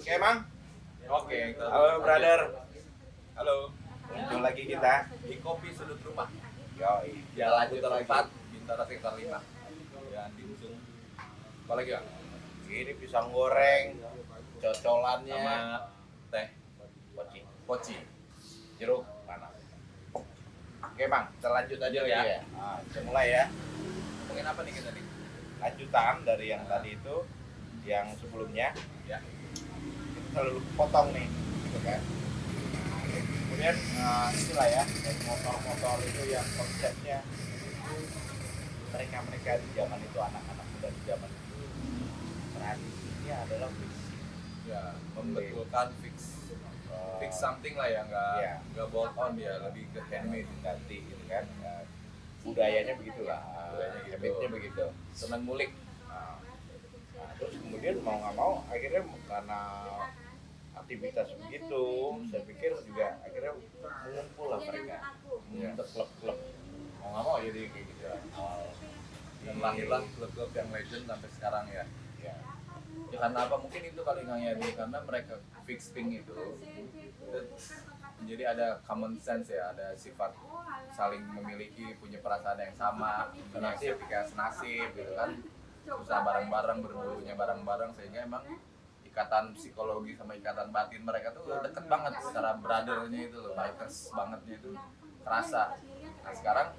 Oke, Mang. Oke, Halo, brother. Halo. Muncul lagi kita. Di Kopi Sudut Rumah. Yoi. Jalan Putar 4, Bintara Sekitar 5. Dan dimsum. Apa lagi, Bang? Ini pisang goreng, cocolannya, Sama teh poci, poci. jeruk panas. Oke, Bang. Kita lanjut aja lagi Ya. ya. Nah, kita mulai ya. Ngomongin apa nih kita nih? Lanjutan dari yang tadi itu, yang sebelumnya. Ya. Kita selalu potong nih, gitu kan. Kemudian inilah ya, dari motor-motor itu yang konsepnya mereka di zaman itu, anak-anak muda di zaman itu, tradisinya adalah fiksi. Ya, membetulkan fix something lah ya, Iya. nggak bolt on dia, lebih ke handmade. ganti gitu kan. Budayanya begitulah, Budayanya gitu. habitnya begitu. Senang ngulik. Nah, terus kemudian mau nggak mau akhirnya karena aktivitas begitu, saya pikir juga akhirnya mengumpul lah mereka, untuk klub-klub, mau nggak mau jadi kayak gitu awal. Dan lahirlah klub-klub yang legend sampai sekarang ya. Ya, Ya karena apa? Mungkin itu kali Kang Yani, karena mereka fix thing itu. Jadi ada common sense ya, ada sifat saling memiliki, punya perasaan yang sama, senasib kayak senasib gitu kan, susah bareng-bareng, berbulunya bareng-bareng, sehingga emang ikatan psikologi sama ikatan batin mereka tuh deket banget secara brothernya itu loh, bikers bangetnya itu kerasa. Nah sekarang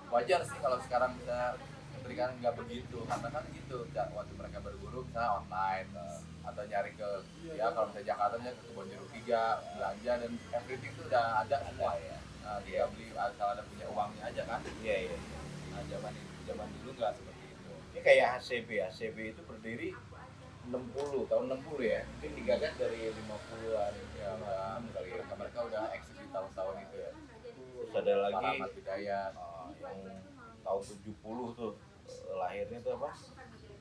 wajar sih kalau sekarang bisa berikan nggak begitu, karena kan gitu waktu mereka berburu misalnya online atau nyari ke ya kalau misalnya Jakarta nya ke Kebon Jeruk 3 belanja dan everything tuh udah ada semua ya. Nah, tinggal beli asal ada punya uangnya aja kan. iya. Nah zaman dulu nggak seperti itu. Ini kayak HCB itu berdiri 60 tahun 60 ya, mungkin digagas dari 50-an Ya kali ya, mereka udah eksis di tahun-tahun itu ya. terus ada lagi Ahmad Hidayat. yang tahun 70 tuh lahirnya tuh apa?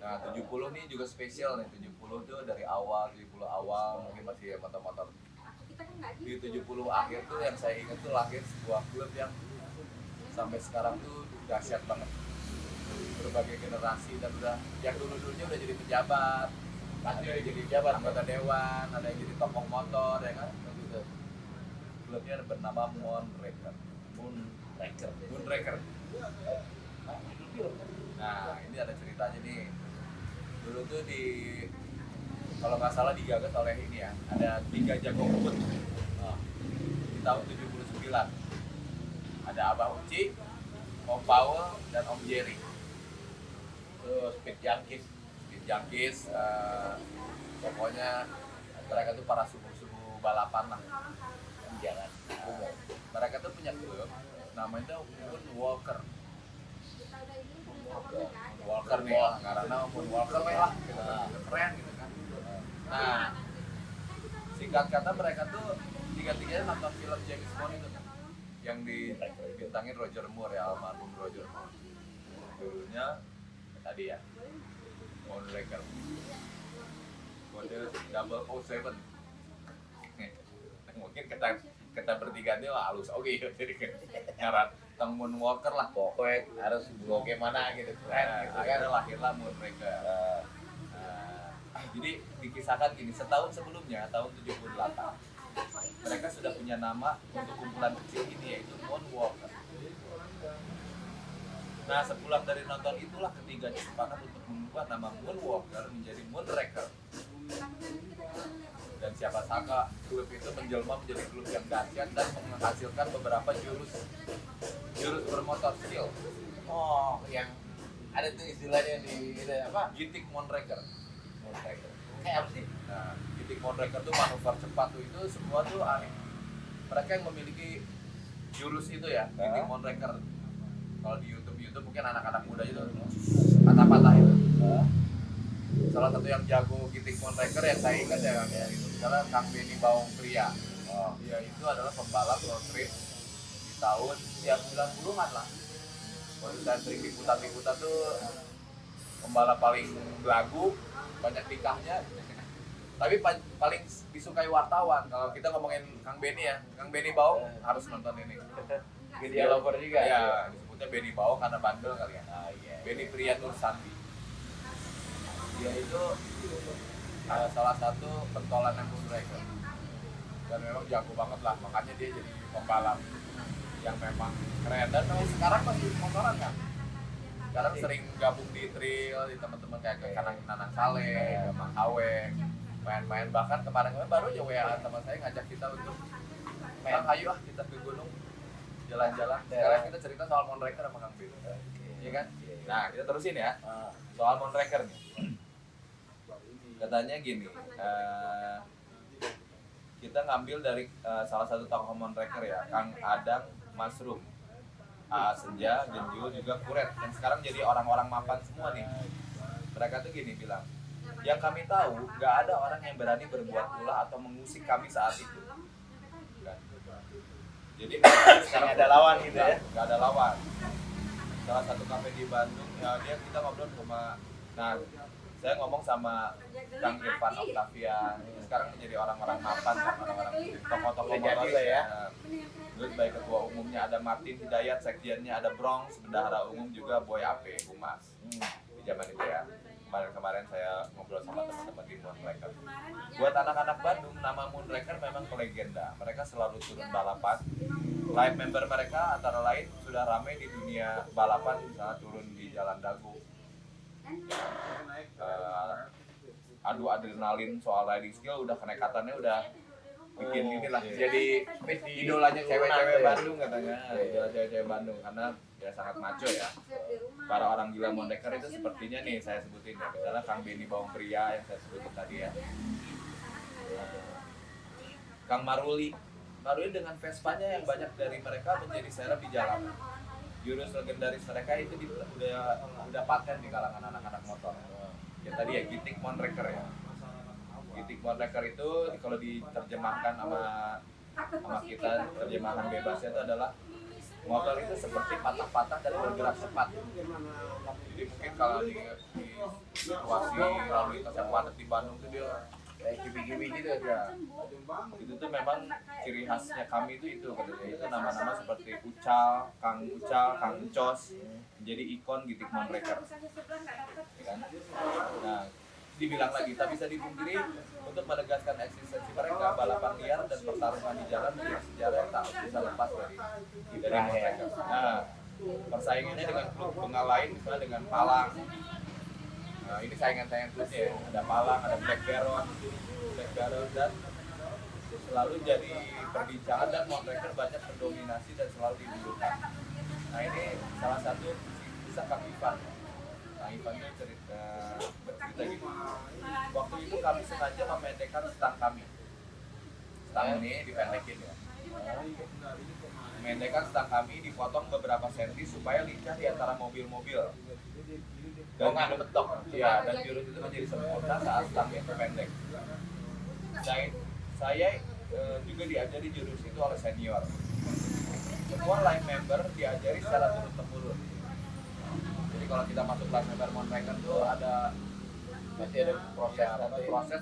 Nah 70 nih juga spesial nih, 70 tuh dari awal, 70 awal mungkin masih motor-motor. Di 70 akhir tuh yang saya ingat tuh lahir sebuah klub yang sampai sekarang tuh dahsyat banget. Berbagai generasi dan udah yang dulu-dulunya udah jadi pejabat, ada yang jadi pejabat, anggota dewan, ada yang jadi tokoh motor ya kan, gitu. Klubnya bernama Moonraker. Moonraker. Nah, ini ada ceritanya nih. Dulu tuh kalau nggak salah digagas oleh ini ya, ada 3 jago ngebut di tahun 79. Ada Abah Uci, Om Powell, dan Om Jerry. Terus Speed Junkies, pokoknya mereka tuh para subuh-subuh balapan lah. Jangan. Mereka tuh punya klub, namanya Moonwalker. Walker nih, karena Moonwalker lah, gitu kan, keren gitu kan. Nah, singkat kata mereka tuh tiga-tiganya nonton film James Bond itu kan, yang dibintangin Roger Moore ya, almarhum Roger Moore. Dulunya tadi ya, Moonraker, kode 007. Mungkin kita bertiga tuh halus, oke, jadi nyarat tentang Moonwalker lah. Pokoknya harus bagaimana gitu keren gitu kan. Akhirnya lahirlah Moonraker. Jadi dikisahkan gini, setahun sebelumnya, tahun 78, mereka sudah punya nama untuk kumpulan kecil ini, yaitu Moonwalker. Nah, sepulang dari nonton itulah ketiganya sepakat untuk mengubah nama Moonwalker menjadi Moonraker. Dan siapa sangka klub itu menjelma menjadi klub yang dahsyat dan menghasilkan beberapa jurus bermotor skill. Oh, yang ada tuh istilahnya di apa? Gitik Moonraker. Kayak apa sih? Nah, Gitik Moonraker tuh manuver cepat tuh, itu semua tuh mereka yang memiliki jurus itu ya, Gitik Moonraker. Kalau di YouTube mungkin anak-anak muda itu patah-patah itu. Salah satu yang jago Gitik Moonraker yang saya ingat ya, itu misalnya Kang Benny Baung Pria. Dia itu adalah pembalap road race di tahun ya 90-an lah. Waktu saya sering liputan tuh pembalap paling belagu, banyak tingkahnya. Tapi paling disukai wartawan. Kalau kita ngomongin Kang Benny ya, Kang Benny Baung harus nonton ini. Dia lover juga ya, disebutnya Benny Baung karena bandel kali ya. Iya. Benny Pria Nur Sandi. Dia itu salah satu pentolannya Moonraker dan memang jago banget lah, makanya dia jadi pembalap yang memang keren dan sekarang masih motoran kan. Sekarang sering gabung di trail di teman-teman kayak ke Nanang Sale, ke Mangkawe, main-main, bahkan kemarin baru aja WA teman saya ngajak kita untuk Bang, ayo ah kita ke gunung jalan-jalan. Sekarang kita cerita soal Moonraker sama Kang Bin. Iya kan? Nah, kita terusin ya. Soal Moonraker nih. Katanya gini, kita ngambil dari salah satu tokoh Moonraker ya, Kang Adang Masrum, Senja, Genjul, juga Kuret, yang sekarang jadi orang-orang mapan semua nih. Mereka tuh gini bilang, yang kami tahu, gak ada orang yang berani berbuat ulah atau mengusik kami saat itu. Jadi sekarang ada lawan gitu ya? Gak ada lawan. Salah satu kafe di Bandung, ya dia kita ngobrol sama, nah saya ngomong sama Kang Irfan Octavian, sekarang menjadi orang-orang mapan, orang-orang tokoh-tokoh motor ya. Terus baik ketua umumnya ada Martin Hidayat, sekjennya ada Bronx, bendahara umum juga Boy Ape, Humas. Di zaman itu ya. Kemarin saya ngobrol sama teman-teman di Moonraker. Buat anak-anak Bandung, nama Moonraker memang legenda. Mereka selalu turun balapan. Live member mereka antara lain sudah ramai di dunia balapan, misalnya turun di Jalan Dago. Adu adrenalin soal riding skill, udah kenekatannya udah bikin inilah jadi idolanya cewek-cewek Bandung katanya. Idola cewek-cewek Bandung karena ya sangat maco ya. Para orang gila Moonraker itu sepertinya nih saya sebutin ya, misalnya Kang Benny Bawang Pria yang saya sebutin tadi ya, Kang Maruli dengan Vespanya yang banyak dari mereka menjadi serep di jalanan. Jurus legendaris mereka itu udah paten di kalangan anak-anak motor. Ya tadi ya Gitik Moonraker ya. Gitik Moonraker itu kalau diterjemahkan sama kita, terjemahan bebasnya itu adalah motor itu seperti patah-patah dan bergerak cepat. Jadi mungkin kalau di situasi lalu lintas yang padat di Bandung itu dia kayak kibi-kibi gitu ya. Itu tuh memang ciri khasnya kami itu katanya. Itu nama-nama seperti Ucal, Kang Encos, jadi ikon Gitik Moonraker. Kan? Nah, dibilang lagi, tak bisa dipungkiri untuk menegaskan eksistensi mereka, balapan liar dan pertarungan di jalan menjadi sejarah yang tak bisa lepas dari Moonraker. Nah, persaingannya dengan klub bengal lain, misalnya dengan Palang. Nah, ini saingan-saingan klubnya ya. Ada Palang, ada Black Baron, dan selalu jadi perbincangan, dan Moonraker banyak mendominasi dan selalu didulukan. Nah, ini salah satu kisah Kang Ivan. Kang Ivan itu bercerita gini. Waktu itu kami sengaja memendekkan stang kami. Stang ini dipendekin ya. Memendekkan stang kami, dipotong beberapa senti supaya lincah di antara mobil-mobil. Dan betok. Ya, dan jurus itu menjadi sempurna saat stangnya pendek. Saya juga diajari jurus itu oleh senior. Semua line member diajari secara turun-temurun. Jadi kalau kita masuk line member Moonraker itu pasti ada proses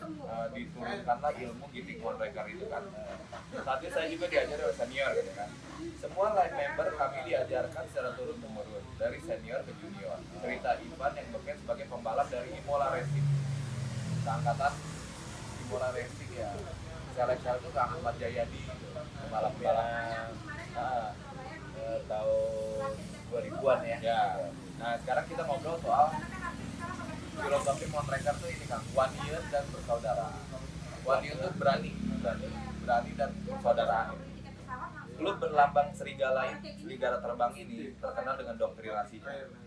diturunkanlah ilmu Gitik Moonraker itu kan. Saat itu saya juga diajari oleh senior gitu kan. Semua line member kami diajarkan secara turun-temurun dari senior ke junior. Cerita Ivan yang bekerja sebagai pembalap dari Imola Racing, seangkatan Imola Racing ya. Selek-selek itu Kang Ahmad Jayadi, pembalap-pembalap tahun 2000-an ya. Nah, sekarang kita ngobrol soal filosofi Moonraker tuh ini Kang, Wanian dan bersaudara. Wanian itu berani dan persaudaraan. Klub berlambang serigala terbang ini terkenal dengan doktrinasinya.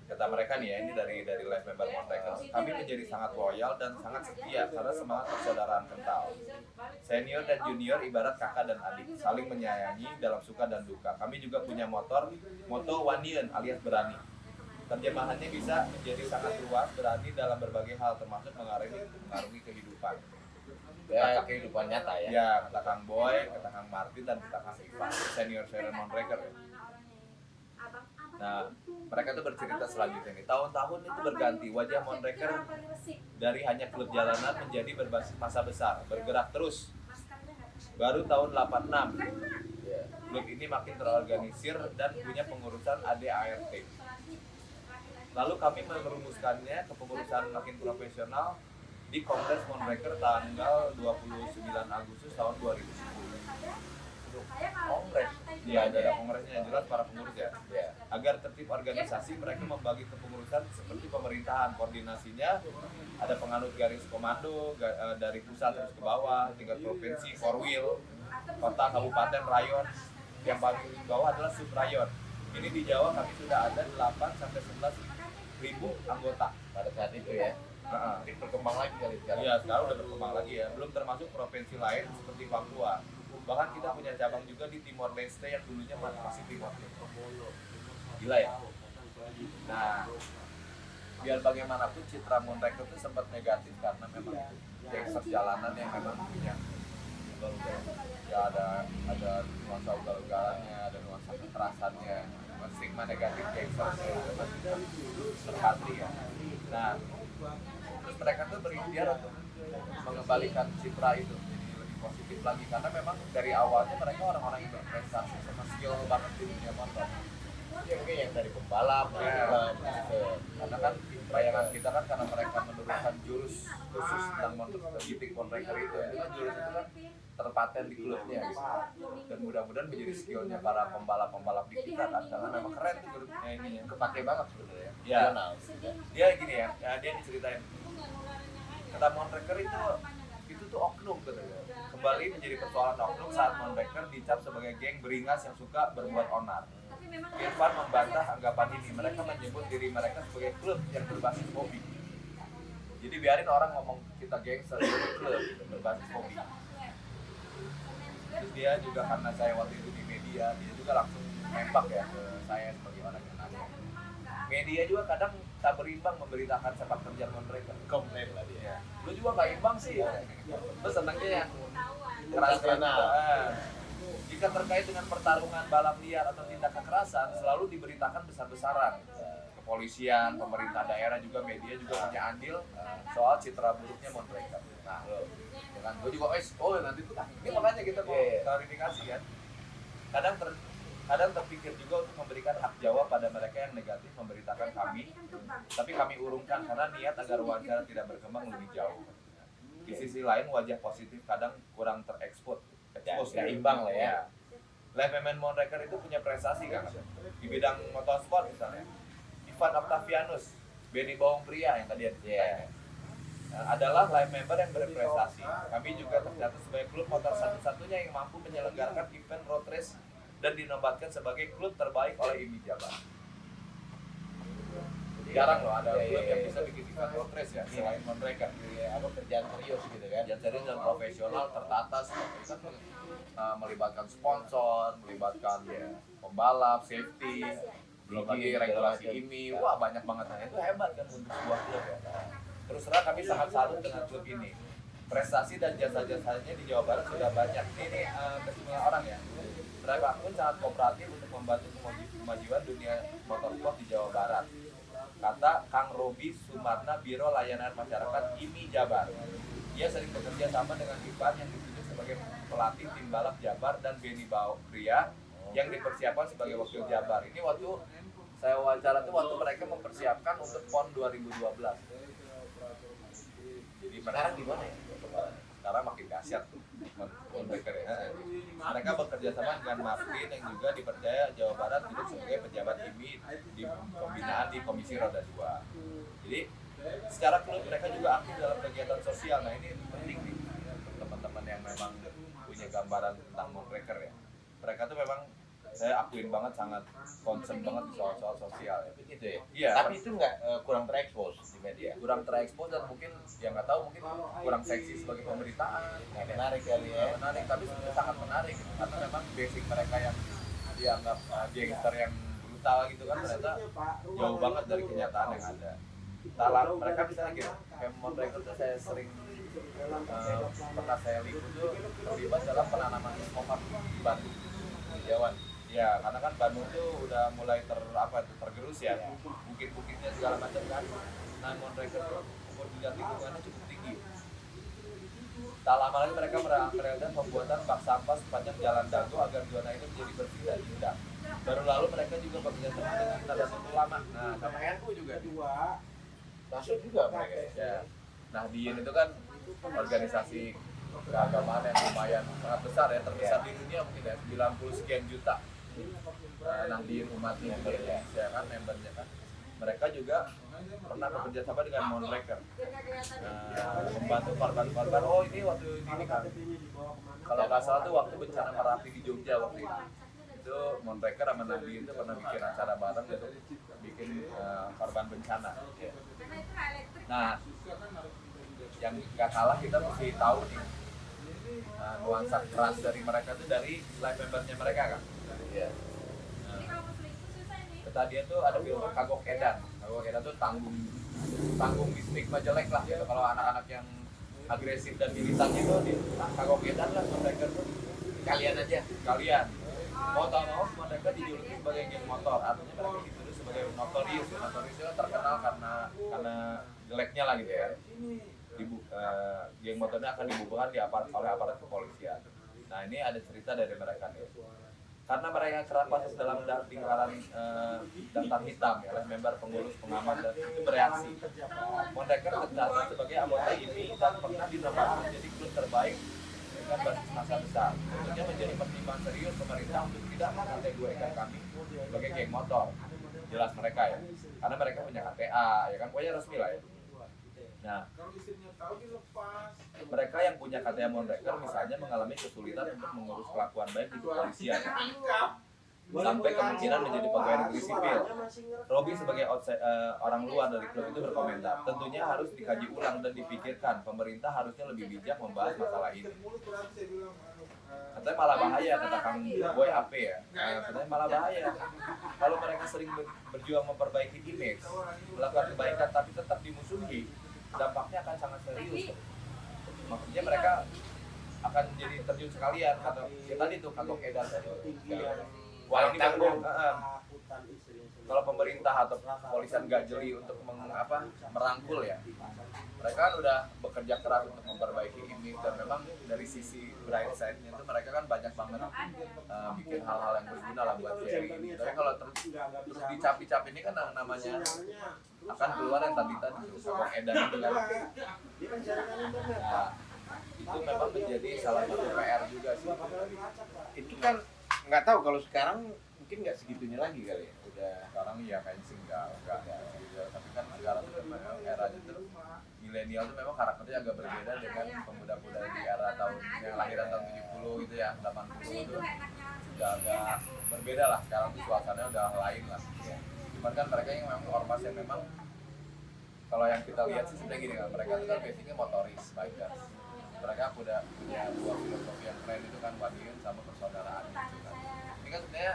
Kata mereka nih ya, ini dari live member Moonraker. Kami menjadi sangat loyal dan sangat setia karena semangat persaudaraan kental. Senior dan junior ibarat kakak dan adik, saling menyayangi dalam suka dan duka. Kami juga punya moto Wanian alias berani. Terjemahannya bisa menjadi sangat luas, berani dalam berbagai hal termasuk mengarungi kehidupan. Ya, kehidupan nyata ya. Ya, kata Kang Boy, kata Kang Martin, dan kata Kang Ivan, senior Moonraker ya. Nah, mereka tuh bercerita selanjutnya nih. Tahun-tahun itu berganti, wajah Moonraker dari hanya klub jalanan menjadi berbasis masa besar, bergerak terus. Baru tahun 86, klub ini makin terorganisir dan punya pengurusan ADART. Lalu kami merumuskannya ke pengurusan makin profesional di Kongres Moonraker tanggal 29 Agustus tahun 2010. Kongres. Iya, ada kongresnya yang jelas para pengurus ya. Ya. Agar tertib organisasi, mereka membagi kepengurusan seperti pemerintahan. Koordinasinya ada penganut garis komando dari pusat terus ke bawah, tingkat provinsi, forwil, kota, kabupaten, rayon. Yang paling bawah adalah subrayon. Ini di Jawa kami sudah ada 8 sampai 11 ribu anggota Pada saat itu ya. Berkembang lagi kali sekarang. Iya, sekarang udah berkembang lagi ya. Belum termasuk provinsi lain seperti Papua. Bahkan kita punya cabang juga di Timor Leste yang dulunya masih Timor Leste. Gila ya. Nah, biar bagaimanapun citra Moonraker itu sempat negatif karena memang itu gangster jalanan yang memang punya ya ada nuansa ugal-ugalannya, ada nuansa kekerasannya, stigma negatif gangster itu masih terpatri ya. Nah, terus mereka tuh berikhtiar untuk mengembalikan citra itu jadi lebih positif lagi karena memang dari awalnya mereka orang-orang yang berprestasi sama skill banget di dunia motor. Ya mungkin yang dari pembalap, Karena kan bayangan kita kan karena mereka menurunkan jurus khusus tentang MotoGP Moonraker itu kan jurus itu kan terpaten di klubnya gitu. Dan mudah-mudahan menjadi skillnya para pembalap-pembalap di kita kan karena memang keren tuh grupnya ini ya. kepake banget sebenarnya. Ya. Nasional. Dia gini ya, dia diceritain kata Moonraker itu tuh oknum katanya. Kembali menjadi persoalan oknum saat Moonraker dicap sebagai geng beringas yang suka berbuat onar. Irfan membantah anggapan ini. Mereka menyebut diri mereka sebagai klub yang berbasis hobi. Jadi biarin orang ngomong kita gangster, itu klub berbasis hobi. Terus dia juga karena saya waktu itu di media, dia juga langsung nembak ya ke saya sebagai orang yang nanya. Media juga kadang tak berimbang memberitakan sepak terjang Moonraker. Komplain lah dia. Ya. Lu juga gak imbang sih. Terus senangnya yang keras-keras. Jika terkait dengan pertarungan balap liar atau tindak kekerasan, selalu diberitakan besar-besaran. Kepolisian, pemerintah daerah juga, media juga punya andil soal citra buruknya Moonraker. Nah, dengan gue juga, nanti tuh, ini makanya kita mau klarifikasi kan. Kadang terpikir juga untuk memberikan hak jawab pada mereka yang negatif memberitakan kami, tapi kami urungkan karena niat agar wawancara tidak berkembang lebih jauh. Di sisi lain, wajah positif kadang kurang terekspos. Ya, imbang lah ya. Live Member Moonraker itu punya prestasi kan di bidang motorsport misalnya. Ivan Octavianus, Benny Bawang Pria yang tadi ada adalah live member yang berprestasi. Kami juga tercatat sebagai klub motor satu-satunya yang mampu menyelenggarakan event road race dan dinobatkan sebagai klub terbaik oleh IMI Jabar. Jarang loh ada klub yang bisa bikin event road race ya selain Moonraker. Kerjaan serius gitu kan. Kerjaan serius dan profesional tertata melibatkan sponsor, melibatkan pembalap, safety, belum lagi regulasi IMI. Wah, banyak banget. Nah, itu hebat kan untuk sebuah klub ya. Terus terang kami sangat salut dengan klub ini. Prestasi dan jasa-jasanya di Jawa Barat sudah banyak. Ini kesimpulan orang ya. Mereka pun sangat kooperatif untuk membantu kemajuan dunia motorsport di Jawa Barat. Kata Kang Robi Sumarna, Biro Layanan Masyarakat IMI Jabar. Ia sering bekerja sama dengan Ivan yang ditunjuk sebagai pelatih tim balap Jabar dan Benny Pria yang dipersiapkan sebagai wakil Jabar. Ini waktu saya wawancara tuh waktu mereka mempersiapkan untuk PON 2012. Jadi Sekarang gimana ya? sekarang makin dahsyat tuh Moonraker ya. Mereka bekerja sama dengan Martin yang juga dipercaya Jawa Barat duduk sebagai pejabat IMI di pembinaan di Komisi Roda 2. Jadi secara klub mereka juga aktif dalam kegiatan sosial. Nah ini penting nih untuk teman-teman yang memang punya gambaran tentang Moonraker ya. Mereka tuh memang saya akuin banget sangat concern banget di soal-soal sosial ya. Begitu ya. Iya. Tapi itu nggak kurang terekspos di media. Kurang terekspos dan mungkin ya nggak tahu mungkin kurang seksi sebagai pemberitaan. Nggak menarik kali ya. Menarik tapi sebenarnya sangat menarik karena memang basic mereka yang dianggap gangster yang brutal gitu kan ternyata jauh banget dari kenyataan yang ada. Mereka misalnya gitu, kayak Moonraker tuh saya sering pernah saya lihat tuh terlibat dalam penanaman komat di Bandung, di Jawa. Ya, karena kan Bandung tuh udah mulai tergerus ya, bukit-bukitnya segala macam kan. Nah, Moonraker tuh umur juga lingkungannya cukup tinggi. Tak lama lagi mereka merayakan pembuatan bak sampah sepanjang jalan Dago agar zona ini menjadi bersih dan indah. Baru lalu mereka juga bekerja sama dengan Nahdlatul Ulama. Nah, sama NU juga. Masuk juga mereka. Ya. Nahdien itu kan organisasi keagamaan yang lumayan sangat besar ya, terbesar di dunia mungkin ya, 90 sekian juta. Nahdien umat di Indonesia kan membernya kan. Mereka juga pernah bekerja sama dengan Moonraker, membantu korban-korban. Oh ini waktu ini kan, kalau nggak salah tuh waktu bencana Merapi di Jogja waktu itu Moonraker sama Nahdien itu pernah bikin acara bareng untuk bikin korban bencana. Ya. Nah, yang nggak kalah kita mesti tahu nih nuansa keras dari mereka itu dari live membernya mereka kan. Iya. Tadi tuh ada film Kagok Edan. Kagok Edan tuh tanggung di stigma jelek lah gitu. Kalau anak-anak yang agresif dan militan itu di Kagok Edan lah, mereka tuh kalian aja, kalian. Mau tau mau mereka dijuluki sebagai geng motor. Artinya mereka dituduh sebagai notorious. Notorious itu terkenal karena jeleknya lah gitu ya. Geng motornya akan dibubarkan oleh aparat kepolisian. Nah ini ada cerita dari mereka nih. Karena mereka kerap masuk dalam lingkaran daftar hitam ya, member, pengurus, pengamat dan itu bereaksi. Moonraker tercatat sebagai anggota ini dan pernah dinobatkan menjadi klub terbaik dengan basis massa besar. Tentunya menjadi pertimbangan serius pemerintah untuk tidak mengkategorikan kami sebagai geng motor. Jelas mereka ya, karena mereka punya KTA ya kan, pokoknya resmi lah ya. Nah, mereka yang punya KTA Moonraker misalnya mengalami kesulitan untuk mengurus kelakuan baik di kepolisian sampai kemungkinan menjadi pegawai negeri sipil. Robi sebagai orang luar dari klub itu berkomentar, tentunya harus dikaji ulang dan dipikirkan, pemerintah harusnya lebih bijak membahas masalah ini. Katanya malah bahaya, kata Kang Boy AP ya, katanya malah bahaya kalau mereka sering berjuang memperbaiki image, melakukan kebaikan tapi tetap dimusuhi, dampaknya akan sangat serius. Maksudnya mereka akan jadi terjun sekalian atau ya tadi tuh Kagok Edan tadi. Wah ini tanggung. Kalau pemerintah atau kepolisian nggak jeli untuk merangkul ya, mereka kan udah bekerja keras untuk memperbaiki ini dan memang dari sisi bright side-nya itu mereka kan banyak banget bikin hal-hal yang berguna lah buat Jerry ini. Tapi kalau terus dicap-cap ini kan namanya akan keluar yang tadi Kagok Edan itu kan. Nah, itu memang menjadi salah satu PR juga sih. Itu kan nggak tahu kalau sekarang mungkin nggak segitunya lagi kali ya. Udah Sekarang ya kayaknya sih enggak gitu. Tapi kan sekarang tuh memang eranya tuh milenial tuh memang karakternya agak berbeda dengan pemuda-pemuda di era tahun yang lahiran tahun 70 gitu ya, 80 itu udah agak berbeda lah. Sekarang tuh suasananya udah lain lah ya. Cuman kan mereka yang memang ormas yang memang kalau yang kita lihat sih sebenarnya gini kan, mereka tuh kan basicnya motoris, bikers. Mereka udah punya dua filosofi yang keren itu kan, wadiun sama persaudaraan gitu kan. Ini kan sebenarnya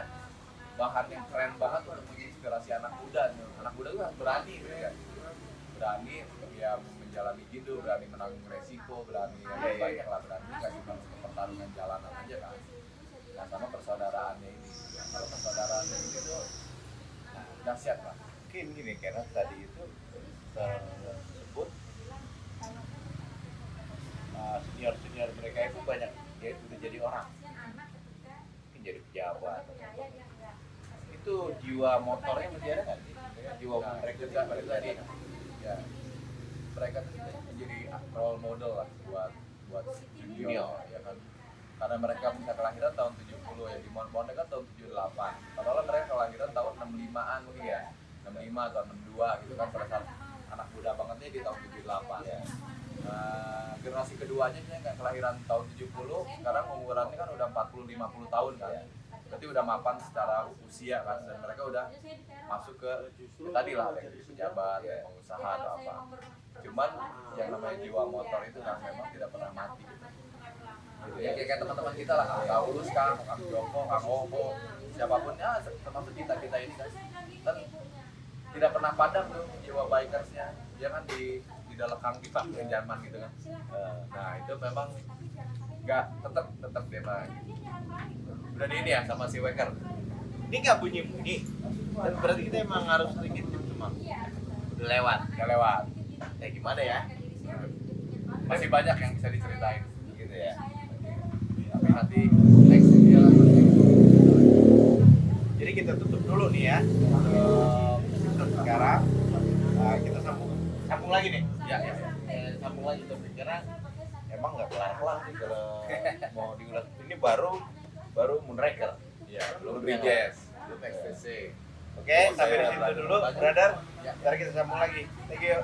bahan yang keren banget untuk menginspirasi anak muda. Anak muda itu harus berani gitu kan. Berani ya menjalani hidup, berani menanggung resiko, berani banyak lah, berani nggak cuma untuk pertarungan jalanan aja kan. Nah sama persaudaraannya ini. Kalau persaudaraannya ini tuh dahsyat lah. Mungkin gini karena tadi itu tersebut senior mereka itu banyak ya udah jadi orang, mungkin jadi pejabat. Itu jiwa motornya masih ada nggak sih? Jiwa mereka juga balik tadi ya, mereka tuh menjadi role model lah buat junior ya kan, karena mereka bisa kelahiran tahun 70 ya, di Moonraker kan tahun 78, padahal mereka kelahiran tahun 65an mungkin ya, 65 atau 62 gitu kan, pada saat anak muda bangetnya di tahun 78 ya. Generasi keduanya yang kelahiran tahun 70 sekarang umurannya kan udah 40-50 tahun kan, berarti udah mapan secara usia kan, dan mereka udah masuk ke tadi lah yang jadi pejabat, pengusaha atau apa. Cuman yang namanya jiwa motor itu kan memang tidak pernah mati gitu. Ya kayak teman-teman kita lah, Kak Ulus, Kang Joko, Kang Obo, siapapun ya, termasuk kita ini kan tidak pernah padam tuh jiwa bikersnya, dia kan di lekang kita zaman gitu kan. Nah itu memang nggak tetap dia mah udah di ini ya sama si Waker. Ini nggak bunyi, dan berarti kita emang harus sedikit cuma udah lewat. Gimana ya? Masih banyak yang bisa diceritain Gitu ya. tapi nanti next dia lah. Jadi kita tutup dulu nih ya. Sekarang kita sambung lagi nih. Ya. sambung lagi tapi karena emang nggak kelar nih kalau mau diulas. Ini baru Moonraker. Ya, belum Belum yang BJS, belum XTC. Oke, sampai di situ dulu, Banyak. brother. Ya. Ntar kita sambung lagi. Thank you.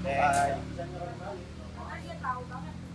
Bye. Next.